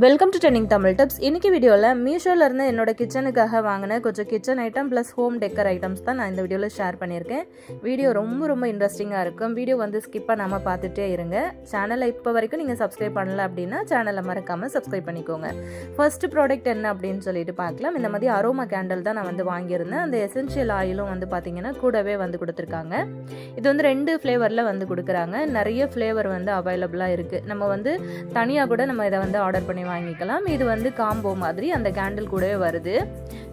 Welcome to trending Tamil tips. இன்னைக்கு வீடியோவில் மீஷோவில் இருந்து என்னோட கிச்சனுக்காக வாங்கின கொஞ்சம் kitchen item plus home decker items தான் நான் இந்த வீடியோவில் ஷேர் பண்ணியிருக்கேன். வீடியோ ரொம்ப இன்ட்ரெஸ்டிங்காக இருக்கும். வீடியோ வந்து ஸ்கிப் பண்ணாமல் பார்த்துட்டே இருங்க. சேனலை இப்போ வரைக்கும் நீங்கள் சப்ஸ்கிரைப் பண்ணல அப்படின்னா சேனலை மறக்காமல் சப்ஸ்கிரைப் பண்ணிக்கோங்க. ஃபர்ஸ்ட் ப்ராடக்ட் என்ன அப்படின்னு சொல்லிட்டு பார்க்கலாம். இந்த மாதிரி அரோமா கேண்டில் தான் நான் வந்து வாங்கியிருந்தேன். அந்த எசென்ஷியல் ஆயிலும் வந்து பார்த்தீங்கன்னா கூடவே வந்து கொடுத்துருக்காங்க. இது வந்து 2 ஃப்ளேவரில் வந்து கொடுக்குறாங்க. நிறைய ஃப்ளேவர் வந்து அவைலபிளாக இருக்குது. நம்ம வந்து தனியாக கூட நம்ம இதை வந்து ஆர்டர் பண்ணி வாங்கிக்கலாம். இது வந்து காம்போ மாதிரி அந்த கேண்டில் கூடவே வருது.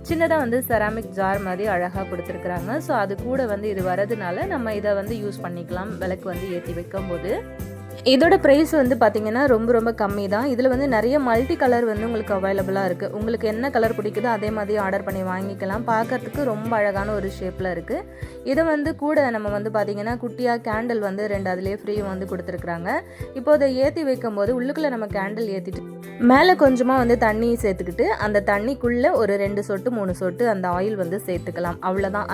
சின்னதாக வந்து செராமிக் ஜார் மாதிரி அழகாக கொடுத்துருக்குறாங்க. ஸோ அது கூட வந்து இது வரதுனால நம்ம இதை வந்து யூஸ் பண்ணிக்கலாம் விளக்கு வந்து ஏற்றி வைக்கும்போது. இதோட ப்ரைஸ் வந்து பார்த்திங்கன்னா ரொம்ப கம்மி தான். இதில் வந்து நிறைய மல்டி கலர் வந்து உங்களுக்கு அவைலபிளாக இருக்குது. உங்களுக்கு என்ன கலர் பிடிக்குதோ அதே மாதிரி ஆர்டர் பண்ணி வாங்கிக்கலாம். பார்க்கறதுக்கு ரொம்ப அழகான ஒரு ஷேப்பில் இருக்குது. இதை வந்து கூட நம்ம வந்து பார்த்திங்கன்னா குட்டியாக கேண்டில் வந்து 2 அதிலே ஃப்ரீ வந்து கொடுத்துருக்குறாங்க. இப்போ அதை ஏற்றி வைக்கும்போது உள்ளுக்குள்ளே நம்ம கேண்டில் ஏற்றிட்டு மேலே கொஞ்சமாக வந்து தண்ணி சேர்த்துக்கிட்டு அந்த தண்ணிக்குள்ளே ஒரு 2 சொட்டு 3 சொட்டு அந்த ஆயில் வந்து சேர்த்துக்கலாம். அவ்வளோதான்.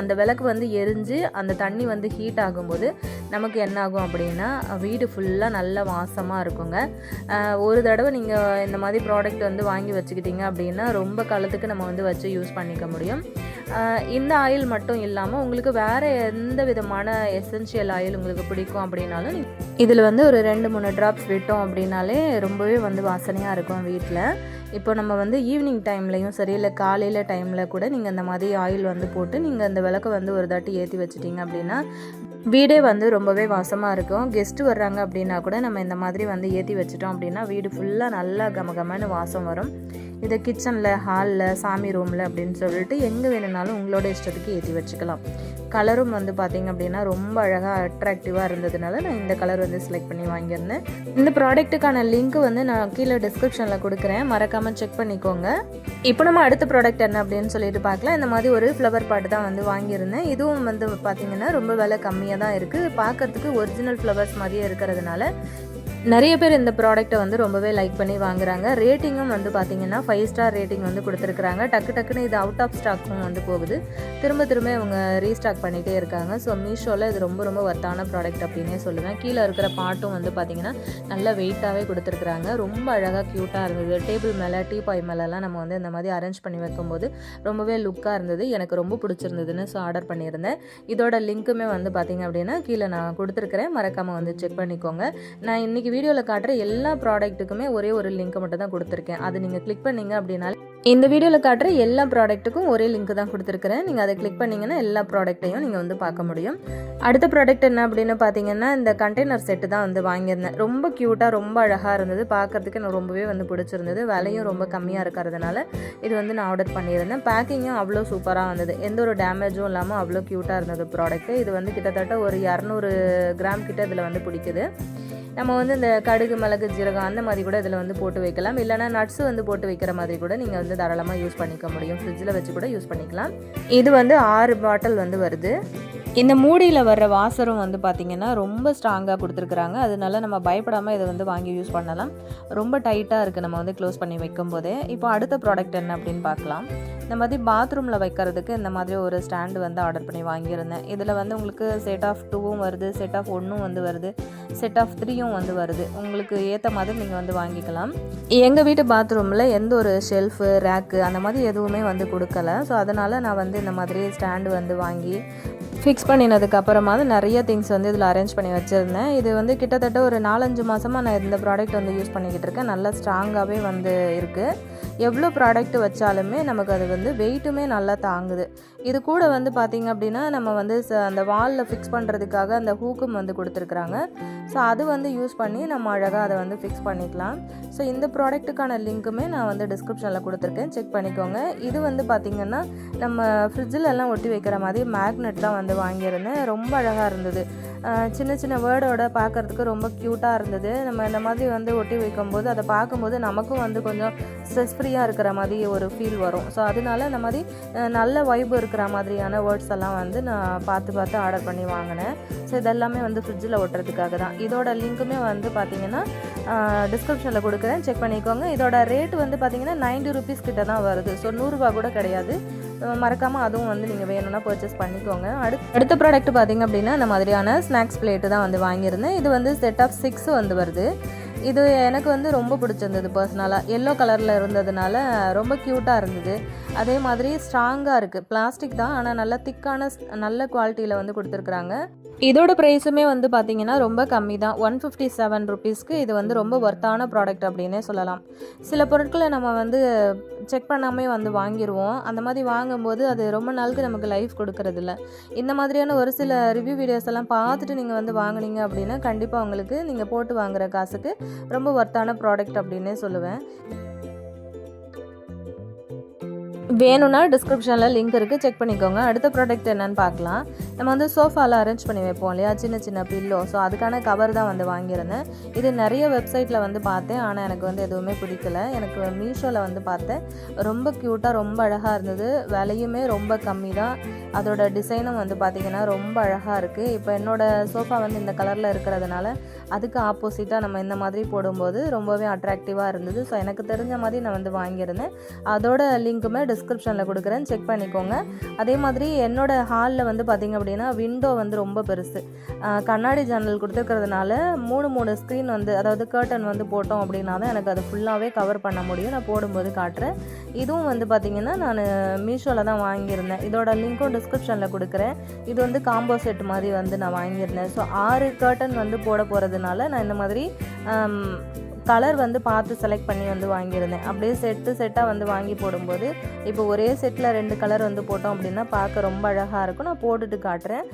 அந்த விளக்கு வந்து எரிஞ்சு அந்த தண்ணி வந்து ஹீட் ஆகும்போது நமக்கு என்ன ஆகும் அப்படின்னா வீடு ஃபுல்லாக நல்ல வாசமாக இருக்குங்க. ஒரு தடவை நீங்கள் இந்த மாதிரி ப்ராடக்ட் வந்து வாங்கி வச்சுக்கிட்டீங்க அப்படின்னா ரொம்ப காலத்துக்கு நம்ம வந்து வச்சு யூஸ் பண்ணிக்க முடியும். இந்த ஆயில் மட்டும் இல்லாமல் உங்களுக்கு வேறு எந்த விதமான எசென்ஷியல் ஆயில் உங்களுக்கு பிடிக்கும் அப்படின்னாலும் இதில் வந்து ஒரு 2-3 ட்ராப்ஸ் விட்டோம் அப்படின்னாலே ரொம்பவே வந்து வாசனையாக இருக்கும் வீட்டில். இப்போ நம்ம வந்து ஈவினிங் டைம்லையும் சரி இல்லை காலையில் டைமில் கூட நீங்கள் இந்த மாதிரி ஆயில் வந்து போட்டு நீங்கள் அந்த விளக்கை வந்து ஒரு தாட்டி ஏற்றி வச்சிட்டிங்க அப்படின்னா வீடே வந்து ரொம்பவே வாசமாக இருக்கும். கெஸ்ட்டு வர்றாங்க அப்படின்னா கூட நம்ம இந்த மாதிரி வந்து ஏற்றி வச்சிட்டோம் அப்படின்னா வீடு ஃபுல்லாக நல்லா கமகமான வாசம் வரும். இதை கிச்சனில், ஹாலில், சாமி ரூமில் அப்படின்னு சொல்லிட்டு எங்கே வேணும்னாலும் உங்களோட இஷ்டத்துக்கு ஏற்றி வச்சுக்கலாம். கலரும் வந்து பார்த்திங்க அப்படின்னா ரொம்ப அழகாக அட்ராக்டிவாக இருந்ததுனால நான் இந்த கலர் வந்து செலக்ட் பண்ணி வாங்கியிருந்தேன். இந்த ப்ராடக்ட்டுக்கான லிங்க் வந்து நான் கீழே டிஸ்கிரிப்ஷனில் கொடுக்குறேன், மறக்காமல் செக் பண்ணிக்கோங்க. இப்போ நம்ம அடுத்த ப்ராடக்ட் என்ன அப்படின்னு சொல்லிட்டு பார்க்கலாம். இந்த மாதிரி ஒரு ஃப்ளவர் பாட்டு தான் வந்து வாங்கியிருந்தேன். இதுவும் வந்து பார்த்திங்கன்னா ரொம்ப விலை கம்மியாக தான் இருக்குது. பார்க்கறதுக்கு ஒரிஜினல் ஃப்ளவர்ஸ் மாதிரியே இருக்கிறதுனால நிறைய பேர் இந்த ப்ராடக்ட்டை வந்து ரொம்பவே லைக் பண்ணி வாங்குறாங்க. ரேட்டிங்கும் வந்து பார்த்திங்கன்னா 5 ஸ்டார் ரேட்டிங் வந்து கொடுத்துருக்குறாங்க. டக்குன்னு இது அவுட் ஆஃப் ஸ்டாக்கும் வந்து போகுது. திரும்ப இவங்க ரீஸ்டாக் பண்ணிகிட்டே இருக்காங்க. ஸோ மீஷோவில் இது ரொம்ப ஒர்த்தான ப்ராடக்ட் அப்படின்னே சொல்லுவேன். கீழே இருக்கிற பாட்டும் வந்து பார்த்திங்கன்னா நல்லா வெயிட்டாகவே கொடுத்துருக்குறாங்க. ரொம்ப அழகாக க்யூட்டாக இருந்தது. டேபிள் மேலே, டீபாய் மேலெலாம் நம்ம வந்து இந்த மாதிரி அரேஞ்ச் பண்ணி வைக்கும்போது ரொம்பவே லுக்காக இருந்தது. எனக்கு ரொம்ப பிடிச்சிருந்ததுன்னு ஸோ ஆர்டர் பண்ணியிருந்தேன். இதோட லிங்க்குமே வந்து பார்த்திங்க அப்படின்னா கீழே நான் கொடுத்துருக்குறேன், மறக்காமல் வந்து செக் பண்ணிக்கோங்க. நான் இன்றைக்கி வீடியோவில் காட்டுற எல்லா ப்ராடக்ட்டுக்குமே ஒரே ஒரு லிங்க் மட்டும் தான் கொடுத்துருக்கேன். அது நீங்கள் கிளிக் பண்ணிங்க அப்படின்னா இந்த வீடியோவில் காட்டுற எல்லா ப்ராடக்ட்டுக்கும் ஒரே லிங்க் தான் கொடுத்துருக்குறேன். நீங்கள் அதை கிளிக் பண்ணிங்கன்னா எல்லா ப்ராடக்ட்டையும் நீங்கள் வந்து பார்க்க முடியும். அடுத்த ப்ராடக்ட் என்ன அப்படின்னு பார்த்தீங்கன்னா இந்த கண்டெய்னர் செட்டு தான் வந்து வாங்கியிருந்தேன். ரொம்ப க்யூட்டாக ரொம்ப அழகாக இருந்தது. பார்க்குறதுக்கு எனக்கு ரொம்பவே வந்து பிடிச்சிருந்தது. விலையும் ரொம்ப கம்மியாக இருக்கிறதுனால இது வந்து நான் ஆர்டர் பண்ணியிருந்தேன். பேக்கிங்கும் அவ்வளோ சூப்பராக வந்தது. எந்த ஒரு டேமேஜும் இல்லாமல் அவ்வளோ க்யூட்டாக இருந்தது ப்ராடக்ட்டு. இது வந்து கிட்டத்தட்ட ஒரு 200 கிராம் கிட்ட இதில் வந்து பிடிக்குது. நம்ம வந்து இந்த கடுகு, மிளகு, ஜீரகம் அந்த மாதிரி கூட இதில் வந்து போட்டு வைக்கலாம். இல்லைனா நட்ஸு வந்து போட்டு வைக்கிற மாதிரி கூட நீங்கள் வந்து தாராளமாக யூஸ் பண்ணிக்க முடியும். ஃப்ரிட்ஜில் வச்சு கூட யூஸ் பண்ணிக்கலாம். இது வந்து 6 பாட்டில் வந்து வருது. இந்த மூடியில் வர்ற வாசரும் வந்து பார்த்திங்கன்னா ரொம்ப ஸ்ட்ராங்காக கொடுத்துருக்குறாங்க. அதனால நம்ம பயப்படாமல் இதை வந்து வாங்கி யூஸ் பண்ணலாம். ரொம்ப டைட்டாக இருக்குது நம்ம வந்து க்ளோஸ் பண்ணி வைக்கும் போதே. இப்போ அடுத்த ப்ராடக்ட் என்ன அப்படின்னு பார்க்கலாம். இந்த மாதிரி பாத்ரூமில் வைக்கிறதுக்கு இந்த மாதிரி ஒரு ஸ்டாண்டு வந்து ஆர்டர் பண்ணி வாங்கியிருந்தேன். இதில் வந்து உங்களுக்கு செட் ஆஃப் 2ம் வருது, செட் ஆஃப் 1ம் வந்து வருது, செட் ஆஃப் 3யும் வந்து வருது. உங்களுக்கு ஏற்ற மாதிரி நீங்கள் வந்து வாங்கிக்கலாம். எங்கள் வீட்டு பாத்ரூமில் எந்த ஒரு ஷெல்ஃபு, ரேக்கு அந்த மாதிரி எதுவுமே வந்து கொடுக்கல. ஸோ அதனால் நான் வந்து இந்த மாதிரி ஸ்டாண்டு வந்து வாங்கி ஃபிக்ஸ் பண்ணினதுக்கு அப்புறமா நிறைய திங்ஸ் வந்து இதில் அரேஞ்ச் பண்ணி வச்சுருந்தேன். இது வந்து கிட்டத்தட்ட ஒரு 4-5 மாதமாக நான் இந்த ப்ராடக்ட் வந்து யூஸ் பண்ணிக்கிட்டு இருக்கேன். நல்லா ஸ்ட்ராங்காகவே வந்து இருக்குது. எவ்வளோ ப்ராடக்ட் வச்சாலுமே நமக்கு அது வந்து வெயிட்டுமே நல்லா தாங்குது. இது கூட வந்து பார்த்திங்க அப்படின்னா நம்ம வந்து அந்த வாலில் ஃபிக்ஸ் பண்ணுறதுக்காக அந்த ஹூக்கும் வந்து கொடுத்துருக்குறாங்க. ஸோ அது வந்து யூஸ் பண்ணி நம்ம அழகாக அதை வந்து ஃபிக்ஸ் பண்ணிக்கலாம். ஸோ இந்த ப்ராடக்ட்டுக்கான லிங்க்குமே நான் வந்து டிஸ்கிரிப்ஷனில் கொடுத்துருக்கேன், செக் பண்ணிக்கோங்க. இது வந்து பார்த்திங்கன்னா நம்ம ஃப்ரிட்ஜிலெல்லாம் ஒட்டி வைக்கிற மாதிரி மேக்னெட் தான் வந்து வாங்கியிருந்தேன். ரொம்ப அழகாக இருந்தது. சின்ன வேர்டோட பார்க்குறதுக்கு ரொம்ப க்யூட்டாக இருந்தது. நம்ம இந்த மாதிரி வந்து ஒட்டி வைக்கும்போது அதை பார்க்கும்போது நமக்கும் வந்து கொஞ்சம் ஸ்ட்ரெஸ் ஃப்ரீயாக இருக்கிற மாதிரி ஒரு ஃபீல் வரும். ஸோ அதனால இந்த மாதிரி நல்ல வைப் இருக்கிற மாதிரியான வேர்ட்ஸ் எல்லாம் வந்து நான் பார்த்து ஆர்டர் பண்ணி வாங்கினேன். ஸோ இதெல்லாமே வந்து ஃப்ரிட்ஜில் ஒட்டுறதுக்காக தான். இதோட லிங்க்குமே வந்து பார்த்திங்கன்னா டிஸ்கிரிப்ஷனில் கொடுக்குறேன், செக் பண்ணிக்கோங்க. இதோட ரேட் வந்து பார்த்திங்கன்னா 90 rupees கிட்ட தான் வருது. ஸோ 100 ரூபா கூட கிடையாது. மறக்காமல் அதுவும் வந்து நீங்கள் வேணும்னா பர்ச்சேஸ் பண்ணிக்கோங்க. அடுத்த ப்ராடக்ட் பார்த்திங்க அப்படின்னா இந்த மாதிரியான ஸ்நாக்ஸ் பிளேட்டு தான் வந்து வாங்கியிருந்தேன். இது வந்து செட் ஆஃப் 6 வந்து வருது. இது எனக்கு வந்து ரொம்ப பிடிச்சிருந்தது பர்சனலாக. எல்லோ கலரில் இருந்ததுனால ரொம்ப க்யூட்டாக இருந்தது. அதே மாதிரி ஸ்ட்ராங்காக இருக்குது. பிளாஸ்டிக் தான், ஆனால் நல்லா திக்கான நல்ல குவாலிட்டியில் வந்து கொடுத்துருக்குறாங்க. இதோட ப்ரைஸுமே வந்து பார்த்திங்கன்னா ரொம்ப கம்மி தான். 157 ருபீஸ்க்கு இது வந்து ரொம்ப ஒர்த்தான ப்ராடக்ட் அப்படின்னே சொல்லலாம். சில பொருட்களை நம்ம வந்து செக் பண்ணாமே வந்து வாங்கிடுவோம். அந்த மாதிரி வாங்கும்போது அது ரொம்ப நாளுக்கு நமக்கு லைஃப் கொடுக்கறதில்ல. இந்த மாதிரியான ஒரு சில ரிவ்யூ வீடியோஸ் எல்லாம் பார்த்துட்டு நீங்கள் வந்து வாங்கினீங்க அப்படின்னா கண்டிப்பாக உங்களுக்கு நீங்கள் போட்டு வாங்குகிற காசுக்கு ரொம்ப ஒர்த்தான ப்ராடக்ட் அப்படின்னே சொல்லுவேன். வேணும்னா டிஸ்கிரிப்ஷனில் லிங்க் இருக்குது, செக் பண்ணிக்கோங்க. அடுத்த ப்ராடக்ட் என்னென்னு பார்க்கலாம். நம்ம வந்து சோஃபாவில் அரேஞ்ச் பண்ணி வைப்போம் இல்லையா, சின்ன சின்ன பில்லோ. ஸோ அதுக்கான கவர் தான் வந்து வாங்கியிருந்தேன். இது நிறைய வெப்சைட்டில் வந்து பார்த்தேன், ஆனால் எனக்கு வந்து எதுவுமே பிடிக்கல. எனக்கு மீஷோவில் வந்து பார்த்தேன். ரொம்ப க்யூட்டாக ரொம்ப அழகாக இருந்தது. விலையுமே ரொம்ப கம்மி தான். அதோட டிசைனும் வந்து பார்த்திங்கன்னா ரொம்ப அழகாக இருக்குது. இப்போ என்னோடய சோஃபா வந்து இந்த கலரில் இருக்கிறதுனால அதுக்கு ஆப்போசிட்டாக நம்ம இந்த மாதிரி போடும்போது ரொம்பவே அட்ராக்டிவாக இருந்தது. ஸோ எனக்கு தெரிஞ்ச மாதிரி நான் வந்து வாங்கியிருந்தேன். அதோட லிங்க்குமே டிஸ்கிரிப்ஷனில் கொடுக்குறேன், செக் பண்ணிக்கோங்க. அதே மாதிரி என்னோடய ஹாலில் வந்து பார்த்திங்க அப்படின்னா விண்டோ வந்து ரொம்ப பெருசு. கண்ணாடி ஜன்னல் கொடுத்துருக்கிறதுனால 3 ஸ்க்ரீன் வந்து, அதாவது கர்டன் வந்து போட்டோம் அப்படின்னா தான் எனக்கு அது ஃபுல்லாகவே கவர் பண்ண முடியும். நான் போடும்போது காட்டுறேன். இதுவும் வந்து பார்த்திங்கன்னா நான் மீஷோவில் தான் வாங்கியிருந்தேன். இதோட லிங்க்கும் டிஸ்கிரிப்ஷனில் கொடுக்குறேன். இது வந்து காம்போ செட் மாதிரி வந்து நான் வாங்கியிருந்தேன். ஸோ 6 கர்டன் வந்து போட போகிறதுனால நான் இந்த மாதிரி கலர் வந்து பார்த்து செலக்ட் பண்ணி வந்து வாங்கியிருந்தேன். அப்படியே செட்டாக வந்து வாங்கி போடும்போது இப்போ ஒரே செட்டில் 2 கலர் வந்து போட்டோம் அப்படின்னா பார்க்க ரொம்ப அழகாக இருக்கும். நான் போட்டுட்டு காட்டுறேன்.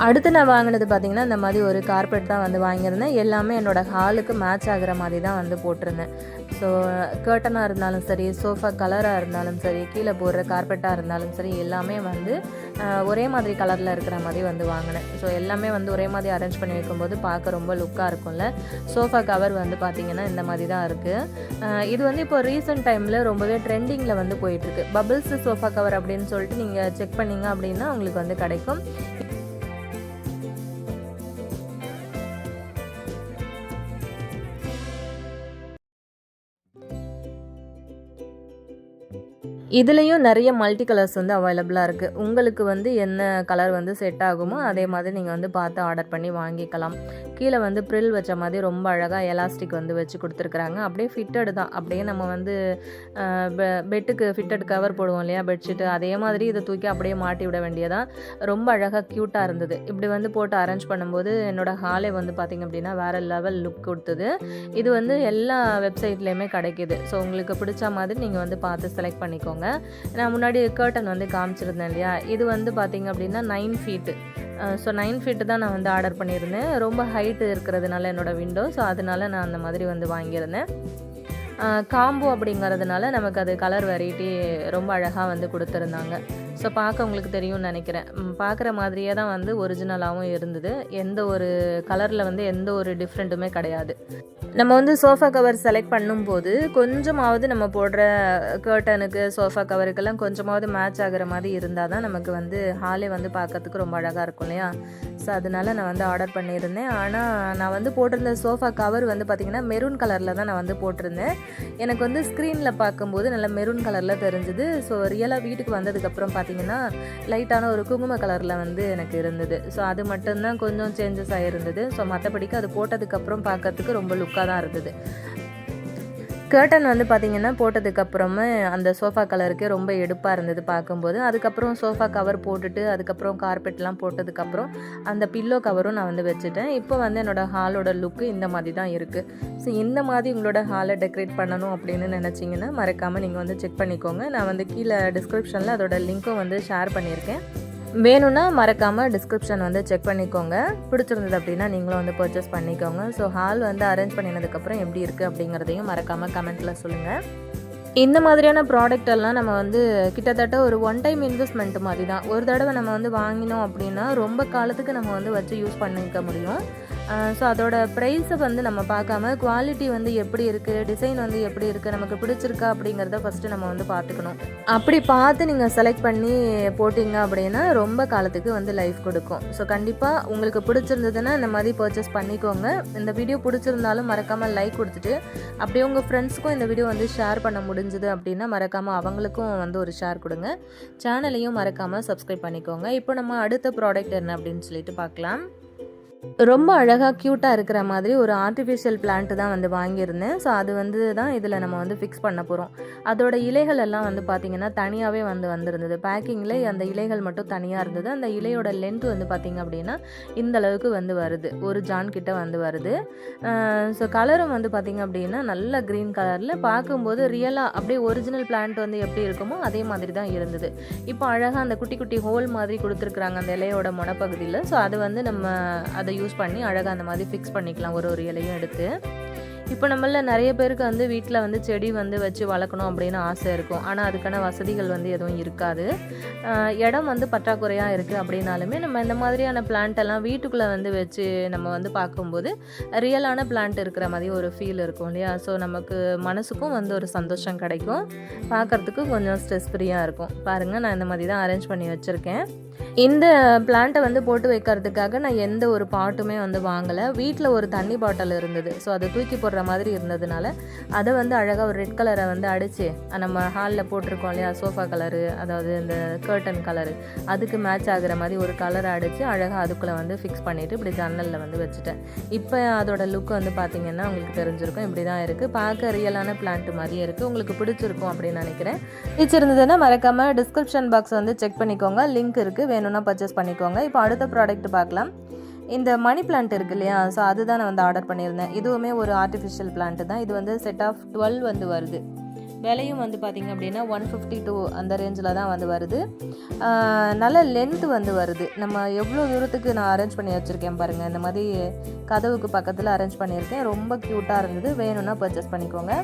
அடுத்து நான் வாங்கினது பார்த்திங்கன்னா இந்த மாதிரி ஒரு கார்பெட் தான் வந்து வாங்கியிருந்தேன். எல்லாமே என்னோடய ஹாலுக்கு மேட்ச் ஆகிற மாதிரி தான் வந்து போட்டிருந்தேன். ஸோ கர்ட்டனாக இருந்தாலும் சரி, சோஃபா கலராக இருந்தாலும் சரி, கீழே போடுற கார்பெட்டாக இருந்தாலும் சரி, எல்லாமே வந்து ஒரே மாதிரி கலரில் இருக்கிற மாதிரி வந்து வாங்கினேன். ஸோ எல்லாமே வந்து ஒரே மாதிரி அரேஞ்ச் பண்ணி வைக்கும்போது பார்க்க ரொம்ப லுக்காக இருக்கும்ல. சோஃபா கவர் வந்து பார்த்திங்கன்னா இந்த மாதிரி தான் இருக்குது. இது வந்து இப்போ ரீசெண்ட் டைமில் ரொம்பவே ட்ரெண்டிங்கில் வந்து போயிட்டுருக்கு. பபிள்ஸ் சோஃபா கவர் அப்படின்னு சொல்லிட்டு நீங்கள் செக் பண்ணிங்க அப்படின்னா உங்களுக்கு வந்து கிடைக்கும். இதுலேயும் நிறைய மல்டி கலர்ஸ் வந்து அவைலபிளாக இருக்குது. உங்களுக்கு வந்து என்ன கலர் வந்து செட் ஆகுமோ அதே மாதிரி நீங்கள் வந்து பார்த்து ஆர்டர் பண்ணி வாங்கிக்கலாம். கீழே வந்து ப்ரில் வச்ச மாதிரி ரொம்ப அழகாக எலாஸ்டிக் வந்து வச்சு கொடுத்துருக்குறாங்க. அப்படியே ஃபிட்டடு தான். அப்படியே நம்ம வந்து பெட்டுக்கு ஃபிட்டட் கவர் போடுவோம் இல்லையா, பெட்ஷீட்டு, அதே மாதிரி இதை தூக்கி அப்படியே மாட்டி விட வேண்டியதான். ரொம்ப அழகாக க்யூட்டாக இருந்தது. இப்படி வந்து போட்டு அரேஞ்ச் பண்ணும்போது என்னோடய ஹாலே வந்து பார்த்திங்க அப்படின்னா வேறு லெவல் லுக் கொடுத்தது. இது வந்து எல்லா வெப்சைட்லேயுமே கிடைக்கிது. ஸோ உங்களுக்கு பிடிச்ச மாதிரி நீங்கள் வந்து பார்த்து செலக்ட் பண்ணிக்கோங்க. நான் முன்னாடி கர்டன் வந்து காமிச்சிருந்தேன் இல்லையா, இது வந்து பார்த்திங்க அப்படின்னா 9 ஃபீட்டு. ஸோ 9 ஃபீட்டு தான் நான் வந்து ஆர்டர் பண்ணியிருந்தேன். ரொம்ப ஹைட்டு இருக்கிறதுனால என்னோடய விண்டோ, ஸோ அதனால நான் அந்த மாதிரி வந்து வாங்கியிருந்தேன். காம்போ அப்படிங்கிறதுனால நமக்கு அது கலர் வெரைட்டி ரொம்ப அழகாக வந்து கொடுத்துருந்தாங்க. ஸோ பார்க்க உங்களுக்கு தெரியும்னு நினைக்கிறேன். பார்க்குற மாதிரியே தான் வந்து ஒரிஜினலாகவும் இருந்தது. எந்த ஒரு கலரில் வந்து எந்த ஒரு டிஃப்ரெண்ட்டுமே கிடையாது. நம்ம வந்து சோஃபா கவர் செலக்ட் பண்ணும்போது கொஞ்சமாவது நம்ம போடுற கர்ட்டனுக்கு சோஃபா கவருக்கெல்லாம் கொஞ்சமாவது மேட்ச் ஆகிற மாதிரி இருந்தால் தான் நமக்கு வந்து ஹாலே வந்து பார்க்கறதுக்கு ரொம்ப அழகாக இருக்கும் இல்லையா. ஸோ அதனால நான் வந்து ஆர்டர் பண்ணியிருந்தேன். ஆனால் நான் வந்து போட்டிருந்த சோஃபா கவர் வந்து பார்த்திங்கன்னா மெரூன் கலரில் தான் நான் வந்து போட்டிருந்தேன். எனக்கு வந்து ஸ்க்ரீனில் பார்க்கும்போது நல்லா மெரூன் கலரில் தெரிஞ்சுது. ஸோ ரியலாக வீட்டுக்கு வந்ததுக்கப்புறம் பார்த்திங்கன்னா லைட்டான ஒரு குங்கும கலரில் வந்து எனக்கு இருந்தது. ஸோ அது மட்டும்தான் கொஞ்சம் சேஞ்சஸ் ஆகிருந்தது. ஸோ மற்றபடிக்கு அது போட்டதுக்கப்புறம் பார்க்கறதுக்கு ரொம்ப லுக்காக தான் இருந்தது. கர்டன் வந்து பார்த்திங்கன்னா போட்டதுக்கப்புறமே அந்த சோஃபா கலருக்கு ரொம்ப எடுப்பாக இருந்தது பார்க்கும்போது. அதுக்கப்புறம் சோஃபா கவர் போட்டுட்டு அதுக்கப்புறம் கார்பெட்லாம் போட்டதுக்கப்புறம் அந்த பில்லோ கவரும் நான் வந்து வச்சுட்டேன். இப்போ வந்து என்னோடய ஹாலோட லுக்கு இந்த மாதிரி தான் இருக்குது. ஸோ இந்த மாதிரி உங்களோட ஹாலை டெக்கரேட் பண்ணணும் அப்படின்னு நினச்சிங்கன்னா மறக்காமல் நீங்கள் வந்து செக் பண்ணிக்கோங்க. நான் வந்து கீழே டிஸ்கிரிப்ஷனில் அதோட லிங்க்கும் வந்து ஷேர் பண்ணியிருக்கேன். வேணும்னா மறக்காமல் டிஸ்கிரிப்ஷன் வந்து செக் பண்ணிக்கோங்க. பிடிச்சிருந்தது அப்படின்னா நீங்களும் வந்து பர்ச்சேஸ் பண்ணிக்கோங்க. ஸோ ஹால் வந்து அரேஞ்ச் பண்ணினதுக்கப்புறம் எப்படி இருக்குது அப்படிங்கிறதையும் மறக்காமல் கமெண்ட்டில் சொல்லுங்கள். இந்த மாதிரியான ப்ராடக்ட் எல்லாம் நம்ம வந்து கிட்டத்தட்ட ஒரு ஒன் டைம் இன்வெஸ்ட்மெண்ட் மாதிரி தான். ஒரு தடவை நம்ம வந்து வாங்கினோம் அப்படின்னா ரொம்ப காலத்துக்கு நம்ம வந்து வச்சு யூஸ் பண்ணிக்க முடியும். ஸோ அதோட ப்ரைஸை வந்து நம்ம பார்க்காம குவாலிட்டி வந்து எப்படி இருக்குது, டிசைன் வந்து எப்படி இருக்குது, நமக்கு பிடிச்சிருக்கா அப்படிங்கிறத ஃபஸ்ட்டு நம்ம வந்து பார்த்துக்கணும். அப்படி பார்த்து நீங்கள் செலக்ட் பண்ணி போட்டிங்க அப்படின்னா ரொம்ப காலத்துக்கு வந்து லைஃப் கொடுக்கும். ஸோ கண்டிப்பாக உங்களுக்கு பிடிச்சிருந்ததுன்னா இந்த மாதிரி பர்ச்சேஸ் பண்ணிக்கோங்க. இந்த வீடியோ பிடிச்சிருந்தாலும் மறக்காமல் லைக் கொடுத்துட்டு அப்படியே உங்கள் ஃப்ரெண்ட்ஸுக்கும் இந்த வீடியோ வந்து ஷேர் பண்ண முடிஞ்சுது அப்படின்னா மறக்காமல் அவங்களுக்கும் வந்து ஒரு ஷேர் கொடுங்க. சேனலையும் மறக்காமல் சப்ஸ்கிரைப் பண்ணிக்கோங்க. இப்போ நம்ம அடுத்த ப்ராடக்ட் என்ன அப்படின்னு சொல்லிட்டு பார்க்கலாம். ரொம்ப அழகாக க்யூட்டாக இருக்கிற மாதிரி ஒரு ஆர்டிஃபிஷியல் பிளான்ட்டு தான் வந்து வாங்கியிருந்தேன். ஸோ அது வந்து தான் இதில் நம்ம வந்து ஃபிக்ஸ் பண்ண போகிறோம். அதோட இலைகள் எல்லாம் வந்து பார்த்திங்கன்னா தனியாகவே வந்திருந்தது. பேக்கிங்கில் அந்த இலைகள் மட்டும் தனியாக இருந்தது. அந்த இலையோட லென்த் வந்து பார்த்திங்க அப்படின்னா இந்த அளவுக்கு வந்து வருது, ஒரு ஜான் கிட்ட வந்து வருது. ஸோ கலரும் வந்து பார்த்திங்க அப்படின்னா நல்ல க்ரீன் கலரில் பார்க்கும்போது ரியலாக அப்படியே ஒரிஜினல் பிளான்ட் வந்து எப்படி இருக்குமோ அதே மாதிரி தான் இருந்தது. இப்போ அழகாக அந்த குட்டி குட்டி ஹோல் மாதிரி கொடுத்துருக்குறாங்க அந்த இலையோட முனப்பகுதியில். ஸோ அது வந்து நம்ம அதை யூஸ் பண்ணி அழகாக அந்த மாதிரி ஃபிக்ஸ் பண்ணிக்கலாம் ஒரு இலையும் எடுத்து. இப்போ நம்மள நிறைய பேருக்கு வந்து வீட்டில் வந்து செடி வந்து வச்சு வளர்க்கணும் அப்படின்னு ஆசை இருக்கும். ஆனால் அதுக்கான வசதிகள் வந்து எதுவும் இருக்காது. இடம் வந்து பற்றாக்குறையாக இருக்குது அப்படின்னாலுமே நம்ம இந்த மாதிரியான பிளான்ட் எல்லாம் வீட்டுக்குள்ளே வந்து வச்சு நம்ம வந்து பார்க்கும்போது ரியலான பிளான்ட் இருக்கிற மாதிரி ஒரு ஃபீல் இருக்கும் இல்லையா? ஸோ நமக்கு மனசுக்கும் வந்து ஒரு சந்தோஷம் கிடைக்கும், பார்க்குறதுக்கு கொஞ்சம் ஸ்ட்ரெஸ் ஃப்ரீயாக இருக்கும். பாருங்கள், நான் இந்த மாதிரி தான் அரேஞ்ச் பண்ணி வச்சுருக்கேன். இந்த பிளான்ட்டை வந்து போட்டு வைக்கிறதுக்காக நான் எந்த ஒரு பாட்டுமே வந்து வாங்கலை. வீட்டில் ஒரு தண்ணி பாட்டில் இருந்தது. ஸோ அதை தூக்கி போடுற மாதிரி இருந்ததுனால அதை வந்து அழகாக ஒரு ரெட் கலரை வந்து அடித்து நம்ம ஹாலில் போட்டிருக்கோம் இல்லையா, சோஃபா கலரு, அதாவது இந்த கர்டன் கலரு, அதுக்கு மேட்ச் ஆகிற மாதிரி ஒரு கலரை அடித்து அழகாக அதுக்குள்ளே வந்து ஃபிக்ஸ் பண்ணிவிட்டு இப்படி ஜன்னலில் வந்து வச்சுட்டேன். இப்போ அதோட லுக் வந்து பார்த்திங்கன்னா உங்களுக்கு தெரிஞ்சிருக்கும். இப்படி தான் இருக்குது, பார்க்க ரியலான பிளான்ட் மாதிரியே இருக்குது. உங்களுக்கு பிடிச்சிருக்கும் அப்படின்னு நினைக்கிறேன். பிடிச்சிருந்ததுன்னா மறக்காமல் டிஸ்கிரிப்ஷன் பாக்ஸ் வந்து செக் பண்ணிக்கோங்க, லிங்க் இருக்குது, வேணும்னா பர்ச்சேஸ் பண்ணிக்கோங்க. இப்போ அடுத்த ப்ராடக்ட் பார்க்கலாம். இந்த மணி பிளான்ட் இருக்கு இல்லையா, ஸோ அதுதான் நான் வந்து ஆர்டர் பண்ணியிருந்தேன். இதுவுமே ஒரு ஆர்டிஃபிஷியல் பிளான்ட் தான். இது வந்து செட் ஆஃப் 12 வந்து வருது. விலையும் வந்து பார்த்திங்க அப்படின்னா 152 அந்த ரேஞ்சில் தான் வந்து வருது. நல்ல லென்த் வந்து வருது. நம்ம எவ்வளோ தூரத்துக்கு நான் அரேஞ்ச் பண்ணி வச்சுருக்கேன் பாருங்கள். இந்த மாதிரி கதவுக்கு பக்கத்தில் அரேஞ்ச் பண்ணியிருக்கேன். ரொம்ப க்யூட்டாக இருந்தது. வேணும்னா பர்ச்சேஸ் பண்ணிக்கோங்க.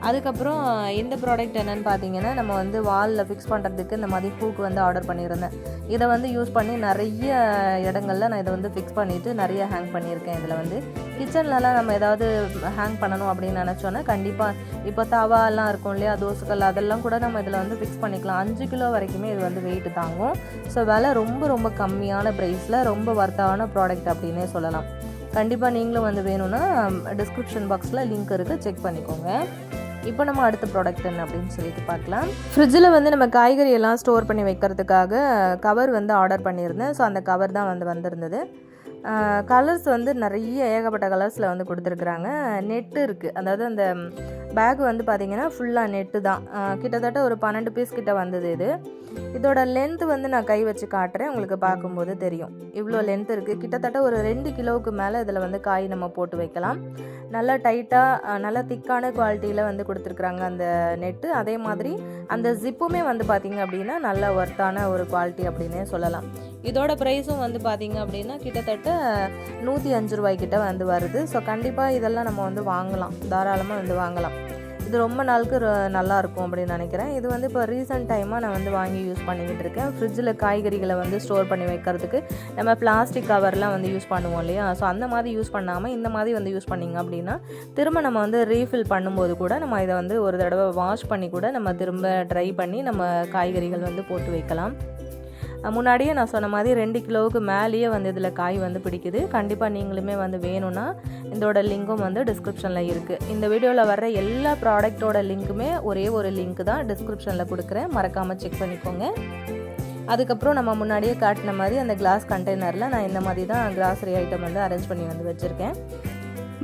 அதுக்கப்புறம் இந்த ப்ராடக்ட் என்னென்னு பார்த்தீங்கன்னா, நம்ம வந்து வாலில் ஃபிக்ஸ் பண்ணுறதுக்கு இந்த மாதிரி ஹூக் வந்து ஆர்டர் பண்ணியிருந்தேன். இதை வந்து யூஸ் பண்ணி நிறைய இடங்களில் நான் இதை வந்து ஃபிக்ஸ் பண்ணிவிட்டு நிறைய ஹேங் பண்ணியிருக்கேன். இதில் வந்து கிச்சன்லலாம் நம்ம ஏதாவது ஹேங் பண்ணணும் அப்படின்னு நினச்சோன்னா கண்டிப்பாக இப்போ தவாலாம் இருக்கும் இல்லையா, தோசைக்கல், அதெல்லாம் கூட நம்ம இதில் வந்து ஃபிக்ஸ் பண்ணிக்கலாம். 5 கிலோ வரைக்குமே இது வந்து வெயிட் தாங்கும். ஸோ விலை ரொம்ப ரொம்ப கம்மியான ப்ரைஸில் ரொம்ப வர்த்தான ப்ராடக்ட் அப்படின்னே சொல்லலாம். கண்டிப்பாக நீங்களும் வந்து வேணும்னா டிஸ்கிரிப்ஷன் பாக்ஸில் லிங்க் இருக்குது, செக் பண்ணிக்கோங்க. இப்போ நம்ம அடுத்த ப்ராடக்ட் என்ன அப்படின்னு சொல்லிட்டு பார்க்கலாம். ஃப்ரிட்ஜில் வந்து நம்ம காய்கறி எல்லாம் ஸ்டோர் பண்ணி வைக்கிறதுக்காக கவர் வந்து ஆர்டர் பண்ணியிருந்தேன். ஸோ அந்த கவர் தான் வந்து வந்திருந்தது. கலர்ஸ் வந்து நிறைய ஏகப்பட்ட கலர்ஸில் வந்து கொடுத்துருக்குறாங்க. நெட்டு இருக்குது, அதாவது அந்த பேக் வந்து பார்த்திங்கன்னா ஃபுல்லாக நெட்டு தான். கிட்டத்தட்ட ஒரு 12 பீஸ் கிட்ட வந்தது இது. இதோட லென்த் வந்து நான் கை வச்சு காட்டுறேன், உங்களுக்கு பார்க்கும்போது தெரியும். இவ்வளோ லென்த் இருக்குது. கிட்டத்தட்ட ஒரு 2 கிலோவுக்கு மேலே இதில் வந்து காய் நம்ம போட்டு வைக்கலாம். நல்லா டைட்டாக நல்லா திக்கான குவாலிட்டியில் வந்து கொடுத்துருக்குறாங்க அந்த நெட்டு. அதே மாதிரி அந்த ஜிப்புமே வந்து பார்த்திங்க அப்படின்னா நல்ல ஒர்த்தான ஒரு குவாலிட்டி அப்படின்னே சொல்லலாம். இதோட ப்ரைஸும் வந்து பார்த்திங்க அப்படின்னா கிட்டத்தட்ட 105 ரூபாய்க்கிட்ட வந்து வருது. ஸோ கண்டிப்பாக இதெல்லாம் நம்ம வந்து வாங்கலாம், தாராளமாக வந்து வாங்கலாம். இது ரொம்ப நாளுக்கு நல்லாயிருக்கும் அப்படின்னு நினைக்கிறேன். இது வந்து இப்போ ரீசெண்ட் டைமாக நான் வந்து வாங்கி யூஸ் பண்ணிக்கிட்டு இருக்கேன். ஃப்ரிட்ஜில் காய்கறிகளை வந்து ஸ்டோர் பண்ணி வைக்கிறதுக்கு நம்ம பிளாஸ்டிக் கவர்லாம் வந்து யூஸ் பண்ணுவோம் இல்லையா, ஸோ அந்த மாதிரி யூஸ் பண்ணாமல் இந்த மாதிரி வந்து யூஸ் பண்ணிங்க அப்படின்னா திரும்ப நம்ம வந்து ரீஃபில் பண்ணும்போது கூட நம்ம இதை வந்து ஒரு தடவை வாஷ் பண்ணி கூட நம்ம திரும்ப ட்ரை பண்ணி நம்ம காய்கறிகள் வந்து போட்டு வைக்கலாம். முன்னாடியே நான் சொன்ன மாதிரி 2 கிலோவுக்கு மேலேயே வந்து இதில் காய் வந்து பிடிக்குது. கண்டிப்பாக நீங்களுமே வந்து வேணும்னா இதோட லிங்க்கும் வந்து டிஸ்கிரிப்ஷனில் இருக்குது. இந்த வீடியோவில் வர்ற எல்லா ப்ராடக்டோட லிங்க்குமே ஒரே ஒரு லிங்க் தான் டிஸ்கிரிப்ஷனில் கொடுக்குறேன், மறக்காமல் செக் பண்ணிக்கோங்க. அதுக்கப்புறம் நம்ம முன்னாடியே காட்டின மாதிரி அந்த கிளாஸ் கண்டெய்னரில் நான் இந்த மாதிரி தான் கிராசரி ஐட்டம் வந்து அரேஞ்ச் பண்ணி வந்து வச்சுருக்கேன்.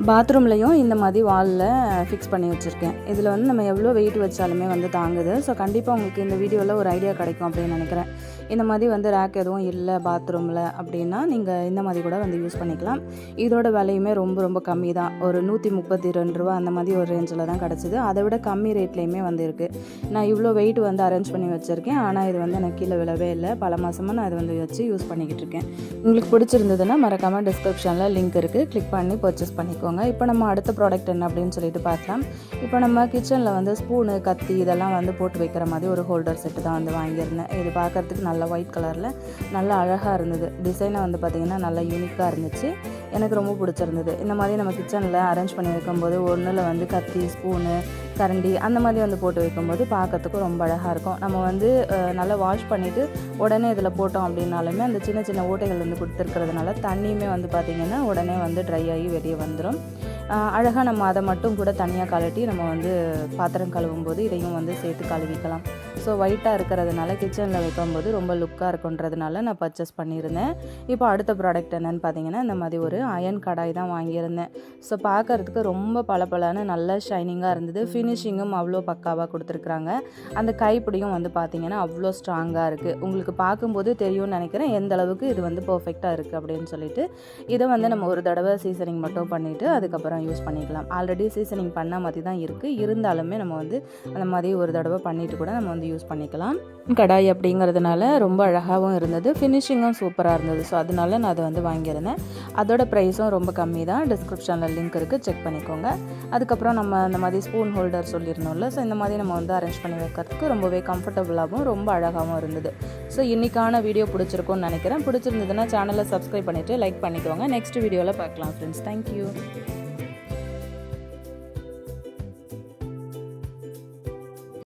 பாத்ரூம்லேயும் இந்த மாதிரி வாலில் ஃபிக்ஸ் பண்ணி வச்சுருக்கேன். இதில் வந்து நம்ம எவ்வளோ வெயிட் வச்சாலுமே வந்து தாங்குது. ஸோ கண்டிப்பாக உங்களுக்கு இந்த வீடியோவில் ஒரு ஐடியா கிடைக்கும் அப்படின்னு நினைக்கிறேன். இந்த மாதிரி வந்து ரேக் எதுவும் இல்லை பாத்ரூமில் அப்படின்னா நீங்கள் இந்த மாதிரி கூட வந்து யூஸ் பண்ணிக்கலாம். இதோட விலையுமே ரொம்ப ரொம்ப கம்மி தான். ஒரு 132 ரூபா அந்த மாதிரி ஒரு ரேஞ்சில் தான் கிடச்சிது. அதை விட கம்மி ரேட்லேயுமே வந்து இருக்குது. நான் இவ்வளோ வெயிட் வந்து அரேஞ்ச் பண்ணி வச்சுருக்கேன். ஆனால் இது வந்து எனக்கு கீழே விழவே இல்லை. பல மாதமாக நான் இது வந்து வச்சு யூஸ் பண்ணிக்கிட்டு இருக்கேன். உங்களுக்கு பிடிச்சிருந்ததுன்னா மறக்காமல் டிஸ்கிரிப்ஷனில் லிங்க் இருக்குது, கிளிக் பண்ணி பர்ச்சேஸ் பண்ணிக்கோங்க. இப்போ நம்ம அடுத்த ப்ராடக்ட் என்ன அப்படின்னு சொல்லிட்டு பார்க்கலாம். இப்போ நம்ம கிச்சனில் வந்து ஸ்பூனு, கத்தி இதெல்லாம் வந்து போட்டு வைக்கிற மாதிரி ஒரு ஹோல்டர் செட்டு தான் வந்து வாங்கியிருந்தேன். இது பார்க்குறதுக்கு நல்லா ஒயிட் கலரில் நல்லா அழகாக இருந்தது. டிசைனை வந்து பார்த்திங்கன்னா நல்லா யூனிக்காக இருந்துச்சு. எனக்கு ரொம்ப பிடிச்சிருந்தது. இந்த மாதிரி நம்ம கிச்சனில் அரேஞ்ச் பண்ணி வைக்கும்போது ஒன்றில் வந்து கத்தி, ஸ்பூனு, கரண்டி அந்த மாதிரி வந்து போட்டு வைக்கும்போது பார்க்கறதுக்கும் ரொம்ப அழகாக இருக்கும். நம்ம வந்து நல்லா வாஷ் பண்ணிவிட்டு உடனே இதில் போட்டோம் அப்படின்னாலுமே அந்த சின்ன சின்ன ஓட்டைகள் வந்து கொடுத்துருக்கிறதுனால தண்ணியுமே வந்து பார்த்திங்கன்னா உடனே வந்து ட்ரை ஆகி வெளியே வந்துடும். அழகாக நம்ம அதை மட்டும் கூட தனியாக கழட்டி நம்ம வந்து பாத்திரம் கழுவும் போது இதையும் வந்து சேர்த்து கழுவிக்கலாம். ஸோ ஒயிட்டாக இருக்கிறதுனால கிச்சனில் வைக்கும்போது ரொம்ப லுக்காக இருக்குன்றதுனால நான் பர்ச்சேஸ் பண்ணியிருந்தேன். இப்போ அடுத்த ப்ராடக்ட் என்னென்னு பார்த்தீங்கன்னா இந்த மாதிரி ஒரு அயன் கடாய் தான் வாங்கியிருந்தேன். ஸோ பார்க்குறதுக்கு ரொம்ப பளபளன்னு நல்ல ஷைனிங்காக இருந்தது. ஃபினிஷிங்கும் அவ்வளோ பக்காவாக கொடுத்துருக்குறாங்க. அந்த கைப்பிடியும் வந்து பார்த்திங்கன்னா அவ்வளோ ஸ்ட்ராங்காக இருக்குது. உங்களுக்கு பார்க்கும்போது தெரியும்னு நினைக்கிறேன் எந்த அளவுக்கு இது வந்து பர்ஃபெக்டாக இருக்குது அப்படின்னு சொல்லிட்டு. இதை வந்து நம்ம ஒரு தடவை சீசனிங் மட்டும் பண்ணிவிட்டு அதுக்கப்புறம் யூஸ் பண்ணிக்கலாம். ஆல்ரெடி சீசனிங் பண்ண மாதிரி தான் இருக்குது. இருந்தாலுமே நம்ம வந்து அந்த மாதிரி ஒரு தடவை பண்ணிவிட்டு கூட நம்ம வந்து யூஸ் பண்ணிக்கலாம். கடாய் அப்படிங்கிறதுனால ரொம்ப அழகாகவும் இருந்தது, ஃபினிஷிங்கும் சூப்பராக இருந்தது. ஸோ அதனால நான் அதை வந்து வாங்கியிருந்தேன். அதோட ப்ரைஸும் ரொம்ப கம்மி தான். டிஸ்கிரிப்ஷனில் லிங்க் இருக்குது, செக் பண்ணிக்கோங்க. அதுக்கப்புறம் நம்ம அந்த மாதிரி ஸ்பூன் ஹோல்டர் சொல்லியிருந்தோம்ல, ஸோ இந்த மாதிரி நம்ம வந்து அரேஞ்ச் பண்ணி வைக்கிறதுக்கு ரொம்பவே கம்ஃபர்டபுளாகவும் ரொம்ப அழகாகவும் இருந்தது. ஸோ இன்றைக்கான வீடியோ பிடிச்சிருக்கும்னு நினைக்கிறேன். பிடிச்சிருந்ததுன்னா சேனலை சப்ஸ்கிரைப் பண்ணிவிட்டு லைக் பண்ணிக்கோங்க. நெக்ஸ்ட் வீடியோவில் பார்க்கலாம் ஃப்ரெண்ட்ஸ். தேங்க்யூ.